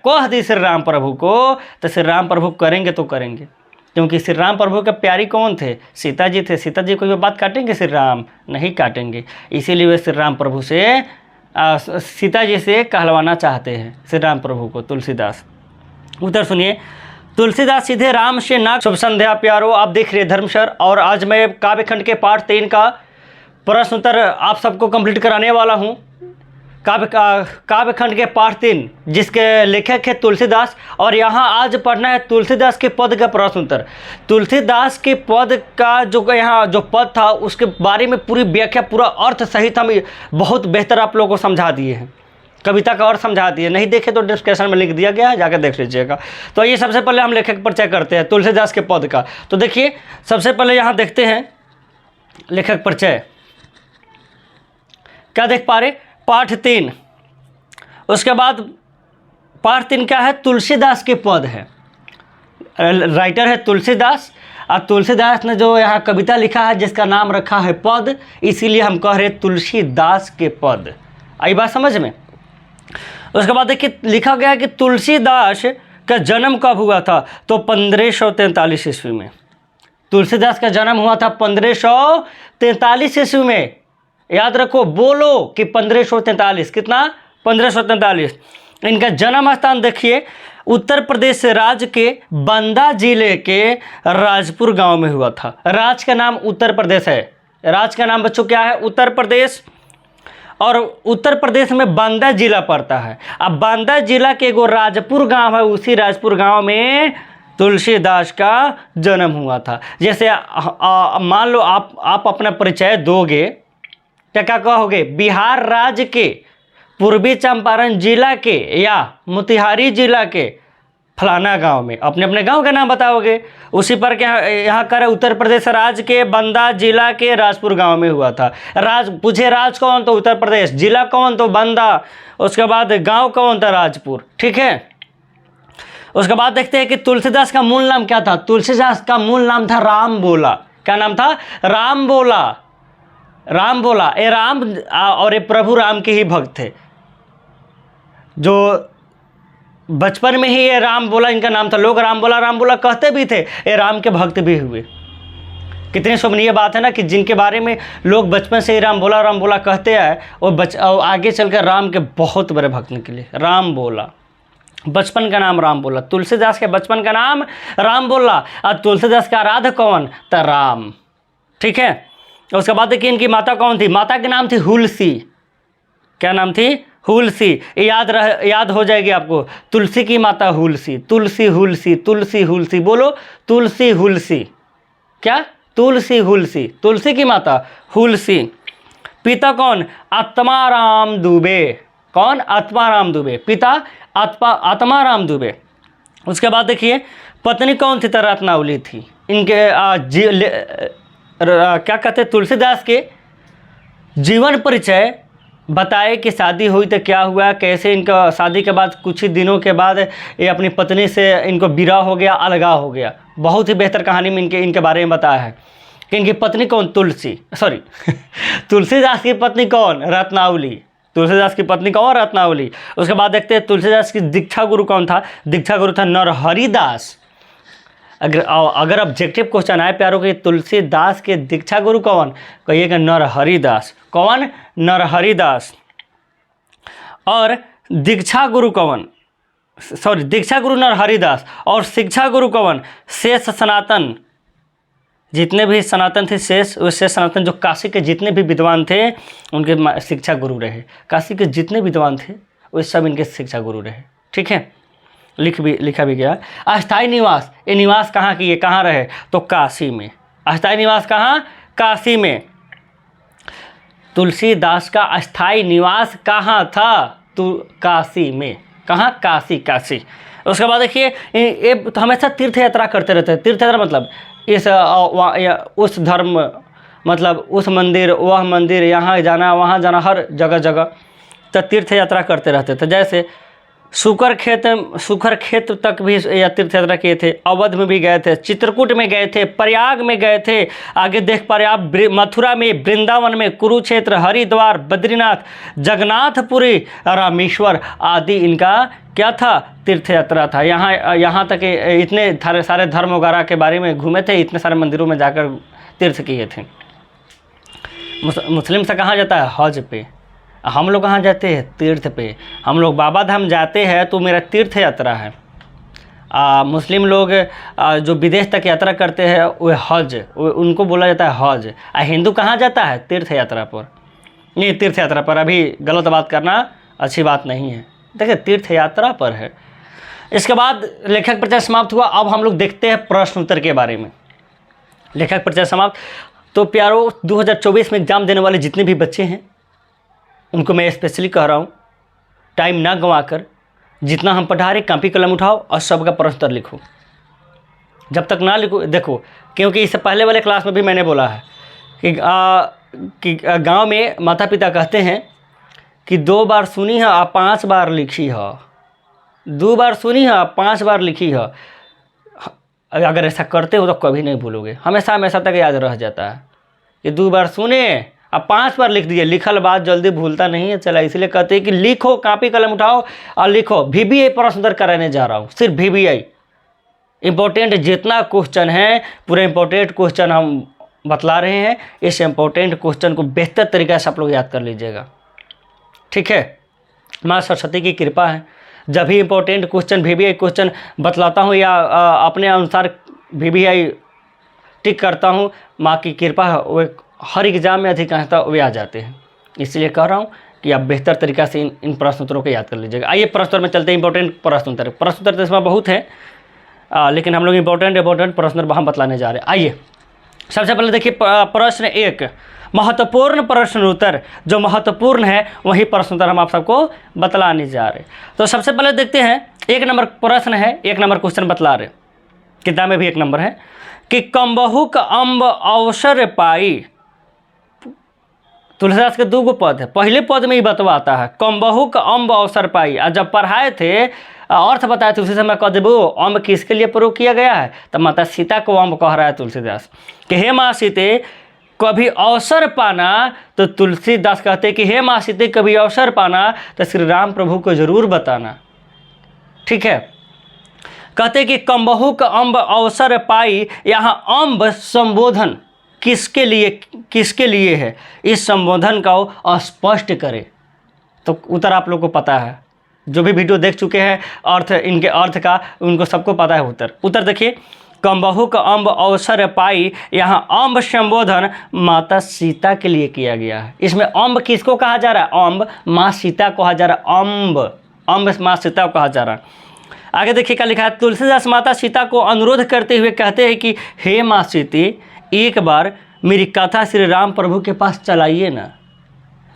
कह दी श्री राम प्रभु को, तो श्री राम प्रभु करेंगे तो करेंगे, क्योंकि श्री राम प्रभु के प्यारी कौन थे? सीता जी थे। सीता जी कोई बात काटेंगे? श्री राम नहीं काटेंगे। इसीलिए वे श्री राम प्रभु से सीता जी से कहलवाना चाहते हैं श्री राम प्रभु को तुलसीदास। उत्तर सुनिए, तुलसीदास सीधे राम से ना। शुभ संध्या प्यारो, आप देख रहे धर्मशर, और आज मैं काव्यखंड के पाठ 3 का प्रश्न उत्तर आप सबको कंप्लीट कराने वाला हूँ। काव्यखंड के पाठ 3 जिसके लेखक है तुलसीदास, और यहाँ आज पढ़ना है तुलसीदास के पद का प्रश्न उत्तर। तुलसीदास के पद का जो यहाँ जो पद था उसके बारे में पूरी व्याख्या, पूरा अर्थ सहित हम बहुत बेहतर आप लोगों को समझा दिए हैं, कविता का अर्थ समझा दिए। नहीं देखे तो डिस्क्रिप्शन में लिख दिया गया है, जाकर देख लीजिएगा। तो ये सबसे पहले हम लेखक परिचय करते हैं तुलसीदास के पद का। तो देखिए सबसे पहले यहाँ देखते हैं लेखक परिचय, क्या देख पा रहे? पाठ 3। उसके बाद पाठ 3 क्या है? तुलसीदास के पद है। राइटर है तुलसीदास, और तुलसीदास ने जो यहाँ कविता लिखा है जिसका नाम रखा है पद, इसीलिए हम कह रहे तुलसीदास के पद। आई बात समझ में? उसके बाद देखिए लिखा गया कि तुलसीदास का जन्म कब हुआ था? तो 1543 ईस्वी में। तुलसीदास का जन्म हुआ था 1543 ईस्वी में। याद रखो, बोलो कि 1543। कितना? 1543। इनका जन्म स्थान देखिए, उत्तर प्रदेश राज्य के बांदा जिले के राजपुर गांव में हुआ था। राज्य का नाम उत्तर प्रदेश है। राज्य का नाम बच्चों क्या है? उत्तर प्रदेश। और उत्तर प्रदेश में बांदा जिला पड़ता है। अब बांदा जिला के एगो राजपुर गांव है, उसी राजपुर गांव में तुलसीदास का जन्म हुआ था। जैसे मान लो आप अपना परिचय दोगे, क्या कहोगे? बिहार राज्य के पूर्वी चंपारण जिला के या मोतिहारी जिला के फलाना गांव में अपने अपने गांव का नाम बताओगे। उसी पर क्या यहाँ कर उत्तर प्रदेश राज्य के बांदा जिला के राजपुर गांव में हुआ था। पूछे राज कौन? तो उत्तर प्रदेश। जिला कौन? तो बांदा। उसके बाद गांव कौन? था राजपुर। ठीक है। उसके बाद देखते हैं कि तुलसीदास का मूल नाम क्या था। तुलसीदास का मूल नाम था राम बोला। क्या नाम था? राम बोला। राम बोला। ये राम और ये प्रभु राम के ही भक्त थे, जो बचपन में ही ये राम बोला इनका नाम था। लोग राम बोला कहते भी थे, ये राम के भक्त भी हुए। कितनी शोभनीय बात है ना कि जिनके बारे में लोग बचपन से ही राम बोला कहते आए, और आगे चलकर राम के बहुत बड़े भक्त निकले। राम बोला, बचपन का नाम राम बोला। तुलसीदास के बचपन का नाम राम बोला, और तुलसीदास का आराध्य कौन था? राम। ठीक है। उसके बाद देखिए इनकी माता कौन थी। माता के नाम थी हुलसी। क्या नाम थी? हुलसी। याद हो जाएगी आपको। तुलसी की माता हुलसी। तुलसी हुलसी, तुलसी हुलसी। बोलो, तुलसी हुलसी। क्या? तुलसी हुलसी। तुलसी की माता हुलसी। पिता कौन? आत्माराम दुबे। कौन? आत्माराम दुबे। पिता आत्माराम दुबे। उसके बाद देखिए पत्नी कौन थी? तो रत्नावली थी। इनके क्या कहते हैं, तुलसीदास के जीवन परिचय बताए कि शादी हुई तो क्या हुआ, कैसे इनका शादी के बाद कुछ ही दिनों के बाद ये अपनी पत्नी से इनको विरह हो गया, अलगाव हो गया। बहुत ही बेहतर कहानी में इनके बारे में बताया है कि इनकी पत्नी कौन? तुलसीदास की पत्नी कौन? रत्नावली। तुलसीदास की पत्नी कौन? रत्नावली। उसके बाद देखते हैं तुलसीदास की दीक्षा गुरु कौन था। दीक्षा गुरु था नरहरिदास। अगर ऑब्जेक्टिव क्वेश्चन आए प्यारों के, तुलसीदास के दीक्षा गुरु कौन? कहिएगा नरहरिदास। कौन? नरहरिदास। और दीक्षा गुरु कौन? दीक्षा गुरु नरहरिदास। और शिक्षा गुरु कौन? शेष सनातन। जितने भी सनातन थे, शेष सनातन जो काशी के जितने भी विद्वान थे उनके शिक्षा गुरु रहे। काशी के जितने विद्वान थे वे सब इनके शिक्षा गुरु रहे। ठीक है। लिखा भी गया। अस्थाई निवास, ये निवास कहाँ किए, कहाँ रहे? तो काशी में। अस्थाई निवास कहाँ? काशी में। तुलसीदास का अस्थाई निवास कहाँ था? तो काशी में। कहाँ? काशी। उसके बाद देखिए ये तो हमेशा तीर्थ यात्रा करते रहते हैं। तीर्थ यात्रा मतलब उस धर्म, मतलब उस मंदिर, वह मंदिर, यहाँ जाना वहाँ जाना, हर जगह तो तीर्थ यात्रा करते रहते थे। जैसे सुकर क्षेत्र तक भी यह तीर्थ यात्रा किए थे, अवध में भी गए थे, चित्रकूट में गए थे, प्रयाग में गए थे, आगे देख पा रहे आप मथुरा में, वृंदावन में, कुरुक्षेत्र, हरिद्वार, बद्रीनाथ, जगन्नाथपुरी, रामेश्वर आदि इनका क्या था, तीर्थ यात्रा था। यहाँ तक इतने सारे धर्म वगैरह के बारे में घूमे थे, इतने सारे मंदिरों में जाकर तीर्थ किए थे। मुस्लिम से कहाँ जाता है, हज पे। हम लोग कहाँ जाते हैं, तीर्थ पे। हम लोग बाबा धाम जाते हैं तो मेरा तीर्थ यात्रा है। मुस्लिम लोग जो विदेश तक यात्रा करते हैं वो हज, उनको बोला जाता है हज। हिंदू कहाँ जाता है, तीर्थ यात्रा पर। नहीं, तीर्थ यात्रा पर अभी गलत बात करना अच्छी बात नहीं है। देखिए तीर्थ यात्रा पर है। इसके बाद लेखक परिचय समाप्त हुआ। अब हम लोग देखते हैं प्रश्न उत्तर के बारे में। लेखक परिचय समाप्त। तो प्यारो 2024 में एग्जाम देने वाले जितने भी बच्चे हैं उनको मैं स्पेशली कह रहा हूँ, टाइम ना गंवाकर जितना हम पढ़ा रहे कॉपी कलम उठाओ और सबका प्रश्न उत्तर लिखो। जब तक ना लिखो, देखो क्योंकि इससे पहले वाले क्लास में भी मैंने बोला है कि गांव में माता पिता कहते हैं कि 2 बार सुनी है आप 5 बार लिखी है, 2 बार सुनी है आप 5 बार लिखी है। अगर ऐसा करते हो तो कभी नहीं भूलोगे, हमेशा हमेशा तक याद रह जाता है कि 2 बार सुने अब 5 बार लिख दीजिए। लिखल बात जल्दी भूलता नहीं है, चला इसलिए कहते हैं कि लिखो, कॉपी कलम उठाओ और लिखो। VBI प्रश्न उत्तर कराने जा रहा हूँ, सिर्फ VBI इम्पोर्टेंट जितना क्वेश्चन है पूरे इम्पोर्टेंट क्वेश्चन हम बतला रहे हैं। इस इम्पोर्टेंट क्वेश्चन को बेहतर तरीके से आप लोग याद कर लीजिएगा, ठीक है। माँ सरस्वती की कृपा है, जब भी इम्पोर्टेंट क्वेश्चन VBI क्वेश्चन बतलाता हूँ या अपने अनुसार VBI टिक करता हूँ, माँ की कृपा है, वो हर एग्जाम में अधिकांशतः वे आ जाते हैं। इसलिए कह रहा हूँ कि आप बेहतर तरीक़ा से इन प्रश्न उत्तरों को याद कर लीजिएगा। आइए प्रश्न उत्तर में चलते हैं। इंपॉर्टेंट प्रश्न उत्तर तो इसमें बहुत है, लेकिन हम लोग इंपॉर्टेंट प्रश्न उत्तर हम बतलाने जा रहे हैं। आइए सबसे पहले देखिए प्रश्न 1, महत्वपूर्ण प्रश्न उत्तर। जो महत्वपूर्ण है वही प्रश्न उत्तर हम आप सबको बतलाने जा रहे हैं। तो सबसे पहले देखते हैं 1 नंबर प्रश्न है, 1 नंबर क्वेश्चन बतला रहे, किताब में भी 1 नंबर है कि कम्बहुक अम्ब अवसर पाई। तुलसीदास के 2 पद है, पहले पद में ही बतवाता है कम्बहुक अम्ब अवसर पाई। और जब पढ़ाए थे अर्थ बताए थे उसी समय कह देबो अम्ब किसके लिए प्रयोग किया गया है, तब माता सीता को अम्ब कह रहा है तुलसीदास कि हे माँ सीते कभी अवसर पाना। तो तुलसीदास कहते कि हे माँ सीते कभी अवसर पाना तो श्री राम प्रभु को जरूर बताना, ठीक है। कहते कि कम्बहुक अम्ब अवसर पाई, यहाँ अम्ब संबोधन किसके लिए है, इस संबोधन का स्पष्ट करे। तो उत्तर आप लोग को पता है, जो भी वीडियो देख चुके हैं अर्थ, इनके अर्थ का उनको सबको पता है उत्तर देखिए, कम्बहुक अम्ब अवसर पाई, यहाँ अम्ब संबोधन माता सीता के लिए किया गया है। इसमें अम्ब किसको कहा जा रहा है, अम्ब माँ सीता को कहा जा रहा है, अम्ब माँ सीता को कहा जा रहा है। आगे देखिए क्या लिखा है, तुलसीदास माता सीता को अनुरोध करते हुए कहते हैं कि हे माँ सीते एक बार मेरी कथा श्री राम प्रभु के पास चलाइए ना,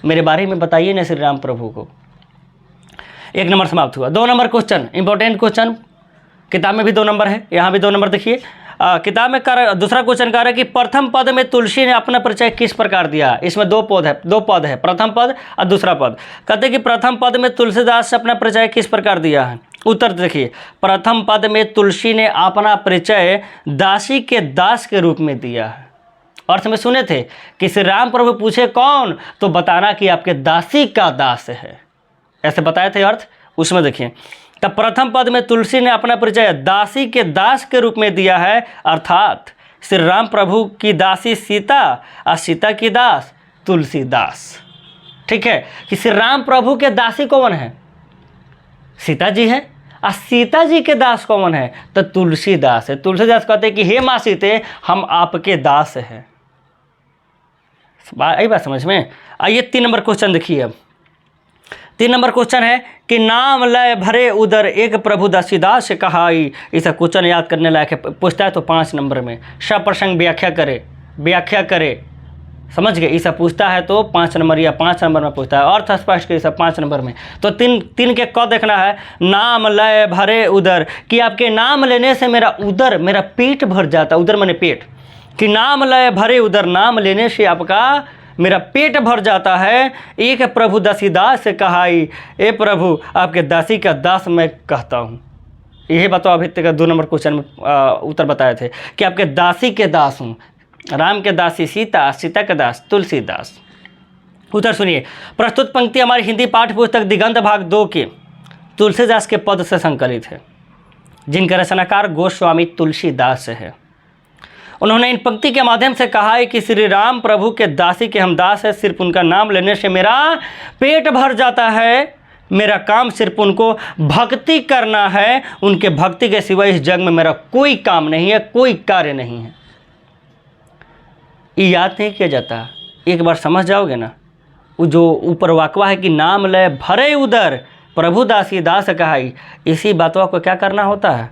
मेरे बारे में बताइए ना श्री राम प्रभु को। 1 नंबर समाप्त हुआ। 2 नंबर क्वेश्चन, इंपॉर्टेंट क्वेश्चन, किताब में भी 2 नंबर है, यहाँ भी 2 नंबर देखिए। किताब में दूसरा क्वेश्चन कह रहा है कि प्रथम पद में तुलसी ने अपना परिचय किस प्रकार दिया। इसमें 2 पद है, प्रथम पद और दूसरा पद। कहते हैं कि प्रथम पद में तुलसीदास ने अपना परिचय किस प्रकार दिया है। उत्तर देखिए, प्रथम पद में तुलसी ने अपना परिचय दासी के दास के रूप में दिया है। अर्थ में सुने थे कि श्री राम प्रभु पूछे कौन, तो बताना कि आपके दासी का दास है, ऐसे बताए थे अर्थ। उसमें देखिए तब प्रथम पद में तुलसी ने अपना परिचय दासी के दास के रूप में दिया है, अर्थात श्री राम प्रभु की दासी सीता और सीता की दास तुलसीदास, ठीक है। कि श्री राम प्रभु के दासी कौन है, सीता जी है, और सीता जी के दास कौन है, तो तुलसीदास है। तुलसीदास कहते हैं कि हे माँ सीते हम आपके दास हैं। आई बात समझ में। आइए 3 नंबर क्वेश्चन देखिए। अब 3 नंबर क्वेश्चन है कि नाम लय भरे उदर एक प्रभु दासीदास से कहाई। इसे क्वेश्चन याद करने लायक है, पूछता है तो 5 नंबर में सब प्रसंग व्याख्या करे, समझ गए। इसे पूछता है तो 5 नंबर या 5 नंबर में पूछता है, अर्थ स्पष्ट के सब 5 नंबर में। तो 3 के क देखना है, नाम लय भरे उदर, कि आपके नाम लेने से मेरा उदर, मेरा पेट भर जाता। उदर माने पेट, कि नाम लय भरे उदर, नाम लेने से आपका मेरा पेट भर जाता है। एक प्रभु दासीदास से कहाई, ए प्रभु आपके दासी का दास मैं कहता हूँ। यही बताओ, अभी तक 2 नंबर क्वेश्चन में उत्तर बताए थे कि आपके दासी के दास हूँ। राम के दासी सीता, सीता के दास तुलसीदास। उत्तर सुनिए। प्रस्तुत पंक्ति हमारी हिंदी पाठ्य पुस्तक दिगंत भाग 2 के तुलसीदास के पद से संकलित है, जिनका रचनाकार गोस्वामी तुलसीदास है। उन्होंने इन पंक्ति के माध्यम से कहा है कि श्री राम प्रभु के दासी के हम दास है, सिर्फ उनका नाम लेने से मेरा पेट भर जाता है। मेरा काम सिर्फ उनको भक्ति करना है, उनके भक्ति के सिवा इस जग में मेरा कोई काम नहीं है, कोई कार्य नहीं है। ये याद नहीं किया जाता, एक बार समझ जाओगे ना। वो जो ऊपर वाकवा है कि नाम ले भरे उदर प्रभु दासी दास कहाई, इसी बातों को क्या करना होता है,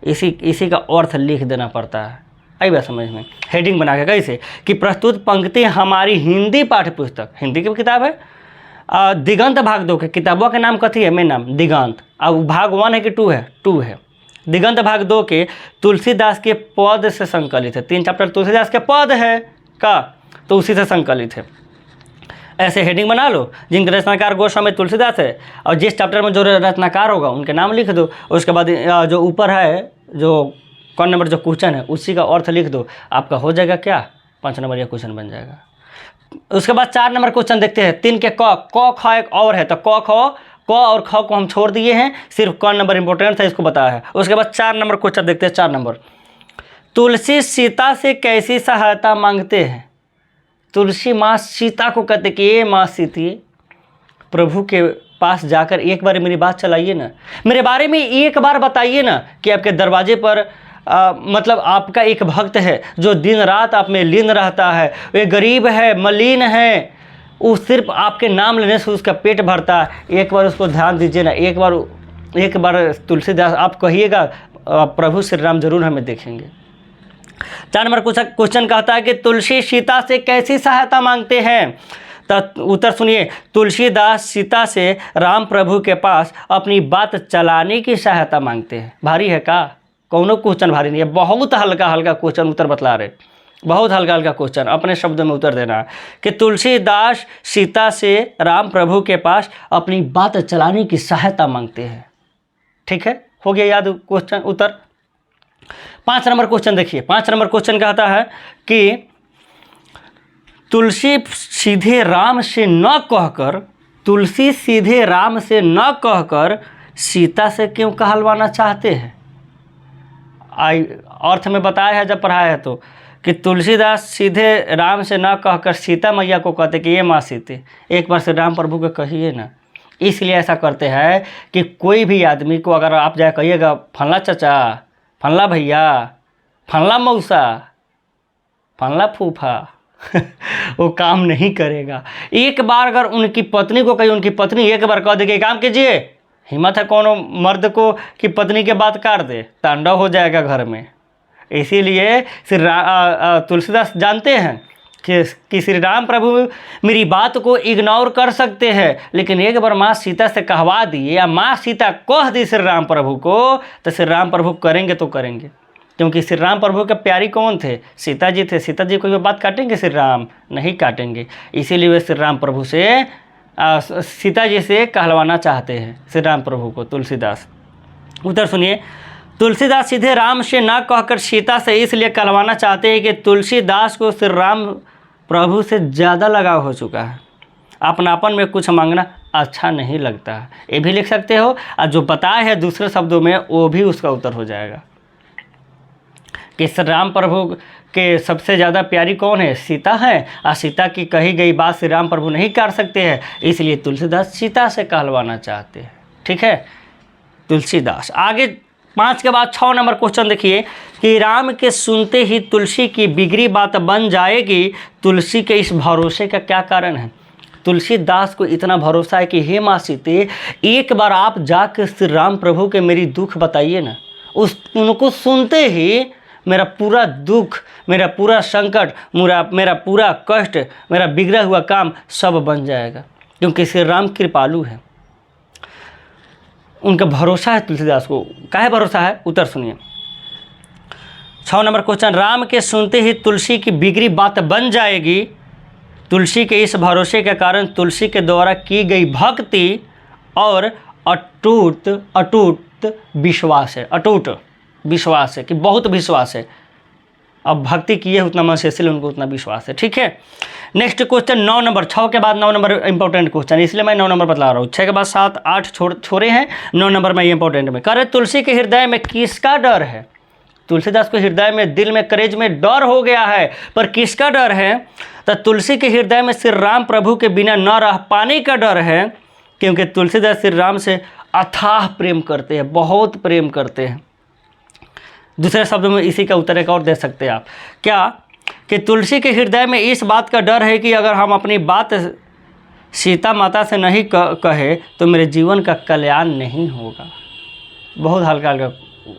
इसी का अर्थ लिख देना पड़ता है। आई बात समझ में। हेडिंग बना के कैसे कि प्रस्तुत पंक्ति हमारी हिंदी पाठ्य पुस्तक, हिंदी की किताब है, दिगंत भाग 2 के किताबों के नाम कथी है, मेन नाम दिगंत। अब भाग 1 है कि 2 है, 2 है। दिगंत भाग 2 के तुलसीदास के पद से संकलित है। 3 चैप्टर तुलसीदास के पद है का, तो उसी से संकलित है। ऐसे हेडिंग बना लो, जिनके रचनाकार गोस्वामी तुलसीदास है, और जिस चैप्टर में जो रचनाकार होगा उनके नाम लिख दो। उसके बाद जो ऊपर है, जो कौन नंबर जो क्वेश्चन है, उसी का अर्थ लिख दो, आपका हो जाएगा क्या, 5 नंबर या क्वेश्चन बन जाएगा। उसके बाद 4 नंबर क्वेश्चन देखते हैं। 3 के क ख एक और है, तो क और ख को हम छोड़ दिए हैं, सिर्फ क नंबर इंपॉर्टेंट था, इसको बताया है। उसके बाद 4 नंबर क्वेश्चन देखते हैं। 4 नंबर, तुलसी सीता से कैसी सहायता मांगते हैं। तुलसी माँ सीता को कहते कि ये माँ सीती, प्रभु के पास जाकर एक बार मेरी बात चलाइए ना, मेरे बारे में एक बार बताइए ना कि आपके दरवाजे पर मतलब आपका एक भक्त है जो दिन रात आप में लीन रहता है, वे गरीब है, मलिन है, वो सिर्फ आपके नाम लेने से उसका पेट भरता है। एक बार उसको ध्यान दीजिए ना, एक बार तुलसीदास आप कहिएगा, प्रभु श्री राम जरूर हमें देखेंगे। 4 नंबर क्वेश्चन कहता है कि तुलसी सीता से कैसी सहायता मांगते हैं। तो उत्तर सुनिए। तुलसीदास सीता से राम प्रभु के पास अपनी बात चलाने की सहायता मांगते हैं। भारी है का, कौनो क्वेश्चन भारी नहीं है, बहुत हल्का हल्का क्वेश्चन उत्तर बतला रहे, बहुत हल्का हल्का क्वेश्चन, अपने शब्दों में उत्तर देना कि तुलसीदास सीता से राम प्रभु के पास अपनी बात चलाने की सहायता मांगते हैं। ठीक है, हो गया याद क्वेश्चन उत्तर। 5 नंबर क्वेश्चन देखिए। 5 नंबर क्वेश्चन कहता है कि तुलसी सीधे राम से न कहकर, तुलसी सीधे राम से न कहकर सीता से क्यों कहलवाना चाहते हैं। अर्थ में बताया है जब पढ़ाया है तो, कि तुलसीदास सीधे राम से न कहकर सीता मैया को कहते कि ये माँ सीते, एक बार से राम प्रभु को कहिए ना। इसलिए ऐसा करते हैं कि कोई भी आदमी को अगर आप जाए कहिएगा फला चाचा, फला भैया, फला मौसा, फला फूफा वो काम नहीं करेगा। एक बार अगर उनकी पत्नी को कही, उनकी पत्नी एक बार कह देगी काम कीजिए, हिम्मत है कोनो मर्द को कि पत्नी के बात काट दे, तांडव हो जाएगा घर में। इसीलिए तुलसीदास जानते हैं कि श्री राम प्रभु मेरी बात को इग्नोर कर सकते हैं, लेकिन एक बार माँ सीता से कहवा दिए या माँ सीता कह दी श्री राम प्रभु को, तो श्री राम प्रभु करेंगे तो करेंगे, क्योंकि श्री राम प्रभु के प्यारी कौन थे, सीता जी थे। सीता जी कोई बात काटेंगे, श्री राम नहीं काटेंगे। इसीलिए वे श्री राम प्रभु से सीता जी से कहलवाना चाहते हैं श्री राम प्रभु को तुलसीदास। उत्तर सुनिए। तुलसीदास सीधे राम से ना कहकर सीता से इसलिए कहलवाना चाहते हैं कि तुलसीदास को श्री राम प्रभु से ज़्यादा लगाव हो चुका है, अपनापन में कुछ मांगना अच्छा नहीं लगता है। ये भी लिख सकते हो, और जो बताया है दूसरे शब्दों में वो भी उसका उत्तर हो जाएगा कि श्री राम प्रभु के सबसे ज़्यादा प्यारी कौन है, सीता है, और सीता की कही गई बात श्री राम प्रभु नहीं काट सकते हैं, इसलिए तुलसीदास सीता से कहलवाना चाहते हैं। ठीक है, तुलसीदास। आगे 5 के बाद 6 नंबर क्वेश्चन देखिए कि राम के सुनते ही तुलसी की बिगड़ी बात बन जाएगी, तुलसी के इस भरोसे का क्या कारण है। तुलसीदास को इतना भरोसा है कि हे माँ सीते, एक बार आप जाकर श्री राम प्रभु के मेरी दुख बताइए ना, उनको सुनते ही मेरा पूरा दुख, मेरा पूरा संकट, मेरा पूरा कष्ट, मेरा बिगड़ा हुआ काम सब बन जाएगा, क्योंकि श्री राम कृपालु है। उनका भरोसा है तुलसीदास को। काहे भरोसा है, उत्तर सुनिए। 6 नंबर क्वेश्चन, राम के सुनते ही तुलसी की बिगड़ी बात बन जाएगी, तुलसी के इस भरोसे के कारण तुलसी के द्वारा की गई भक्ति और अटूट अटूट विश्वास है, अटूट विश्वास है कि बहुत विश्वास है। अब भक्ति किए उतना मन से, इसलिए उनको उतना विश्वास है। ठीक है, नेक्स्ट क्वेश्चन 9 नंबर, 6 के बाद 9 नंबर इंपॉर्टेंट क्वेश्चन, इसलिए मैं 9 नंबर बतला रहा हूँ। 6 के बाद 7 8 छोड़े हैं, 9 नंबर में ये इंपॉर्टेंट में। कह रहे तुलसी के हृदय में किसका डर है? तुलसीदास को हृदय में, दिल में, करेज में डर हो गया है, पर किसका डर है? तो तुलसी के हृदय में श्री राम प्रभु के बिना न रह पाने का डर है, क्योंकि तुलसीदास श्री राम से अथाह प्रेम करते हैं, बहुत प्रेम करते हैं। दूसरे शब्दों में इसी का उत्तर एक और दे सकते हैं आप, क्या कि तुलसी के हृदय में इस बात का डर है कि अगर हम अपनी बात सीता माता से नहीं कहे तो मेरे जीवन का कल्याण नहीं होगा। बहुत हल्का हल्का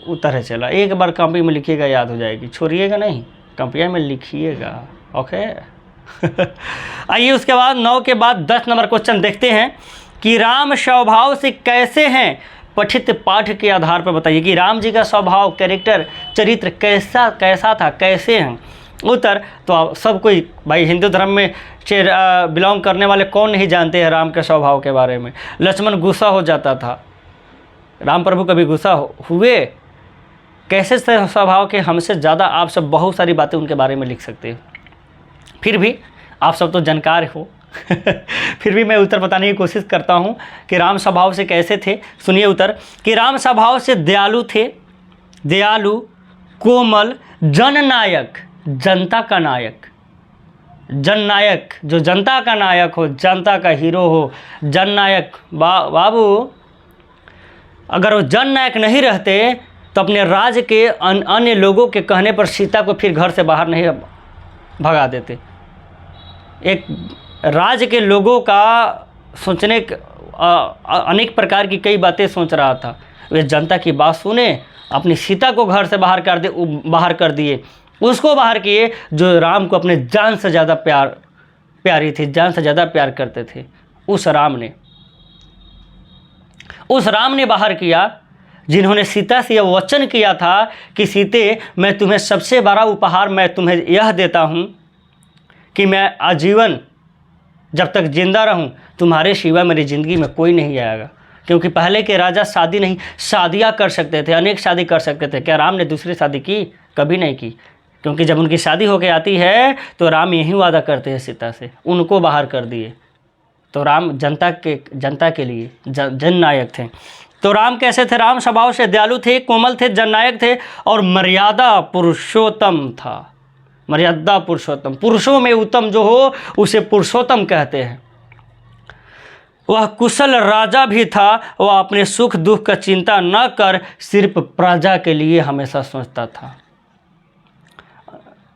उत्तर है, चला एक बार कॉपी में लिखिएगा, याद हो जाएगी, छोड़िएगा नहीं, कॉपी में लिखिएगा। ओके आइए उसके बाद 9 के बाद 10 नंबर क्वेश्चन देखते हैं कि राम स्वभाव से कैसे हैं? पठित पाठ के आधार पर बताइए कि राम जी का स्वभाव, कैरेक्टर, चरित्र कैसा था, कैसे हैं? उत्तर तो आप सब कोई भाई हिंदू धर्म में बिलोंग करने वाले कौन नहीं जानते हैं राम के स्वभाव के बारे में। लक्ष्मण गुस्सा हो जाता था, राम प्रभु कभी गुस्सा हुए? कैसे स्वभाव के, हमसे ज़्यादा आप सब बहुत सारी बातें उनके बारे में लिख सकते हैं, फिर भी आप सब तो जानकार हो फिर भी मैं उत्तर बताने की कोशिश करता हूँ कि राम स्वभाव से कैसे थे। सुनिए उत्तर कि राम स्वभाव से दयालु थे, दयालु, कोमल, जननायक, जनता का नायक, जननायक, जो जनता का नायक हो, जनता का हीरो हो, जननायक। बाबू अगर वो जननायक नहीं रहते तो अपने राज्य के अन्य लोगों के कहने पर सीता को फिर घर से बाहर नहीं भगा देते। एक राज्य के लोगों का सोचने अनेक प्रकार की कई बातें सोच रहा था, वे जनता की बात सुने, अपनी सीता को घर से बाहर कर दिए, उसको बाहर किए जो राम को अपने जान से ज़्यादा प्यारी थी, जान से ज़्यादा प्यार करते थे। उस राम ने बाहर किया जिन्होंने सीता से यह वचन किया था कि सीते, मैं तुम्हें सबसे बड़ा उपहार मैं तुम्हें यह देता हूँ कि मैं आजीवन जब तक जिंदा रहूँ तुम्हारे सिवा मेरी ज़िंदगी में कोई नहीं आएगा। क्योंकि पहले के राजा शादियाँ कर सकते थे, अनेक शादी कर सकते थे। क्या राम ने दूसरी शादी की? कभी नहीं की, क्योंकि जब उनकी शादी होके आती है तो राम यही वादा करते हैं सीता से, उनको बाहर कर दिए। तो राम जनता के लिए जननायक थे। तो राम कैसे थे? राम स्वभाव से दयालु थे, कोमल थे, जननायक थे और मर्यादा पुरुषोत्तम था। मर्यादा पुरुषोत्तम, पुरुषों में उत्तम जो हो उसे पुरुषोत्तम कहते हैं। वह कुशल राजा भी था, वह अपने सुख दुख का चिंता न कर सिर्फ प्रजा के लिए हमेशा सोचता था।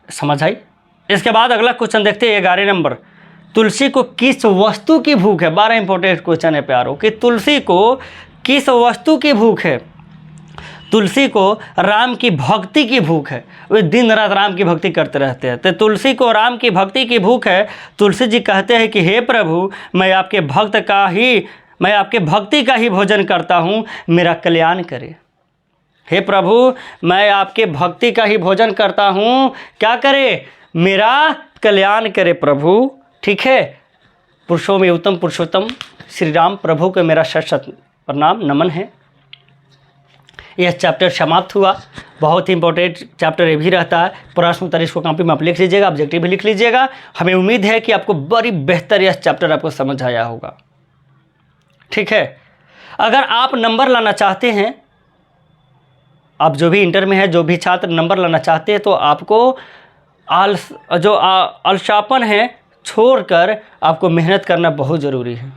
समझ आई? इसके बाद अगला क्वेश्चन देखते हैं 11 नंबर। तुलसी को किस वस्तु की भूख है? 12 इंपॉर्टेंट क्वेश्चन है प्यारों कि तुलसी को किस वस्तु की भूख है? तुलसी को राम की भक्ति की भूख है, वे दिन रात राम की भक्ति करते रहते हैं। तो तुलसी को राम की भक्ति की भूख है। तुलसी जी कहते हैं कि हे प्रभु, मैं आपके भक्ति का ही भोजन करता हूँ, मेरा कल्याण करे। हे प्रभु, मैं आपके भक्ति का ही भोजन करता हूँ, क्या करे? मेरा कल्याण करे प्रभु। ठीक है, पुरुषों में उत्तम पुरुषोत्तम श्री राम प्रभु को मेरा शत प्रणाम नमन है। यह चैप्टर समाप्त हुआ। बहुत ही इंपॉर्टेंट चैप्टर ये भी रहता है। प्रश्न उत्तर इसको कॉपी में आप लिख लीजिएगा, ऑब्जेक्टिव भी लिख लीजिएगा। हमें उम्मीद है कि आपको बड़ी बेहतर यह चैप्टर आपको समझ आया होगा। ठीक है, अगर आप नंबर लाना चाहते हैं, आप जो भी इंटर में है, जो भी छात्र नंबर लाना चाहते हैं, तो आपको अलसापन है छोड़कर आपको मेहनत करना बहुत ज़रूरी है।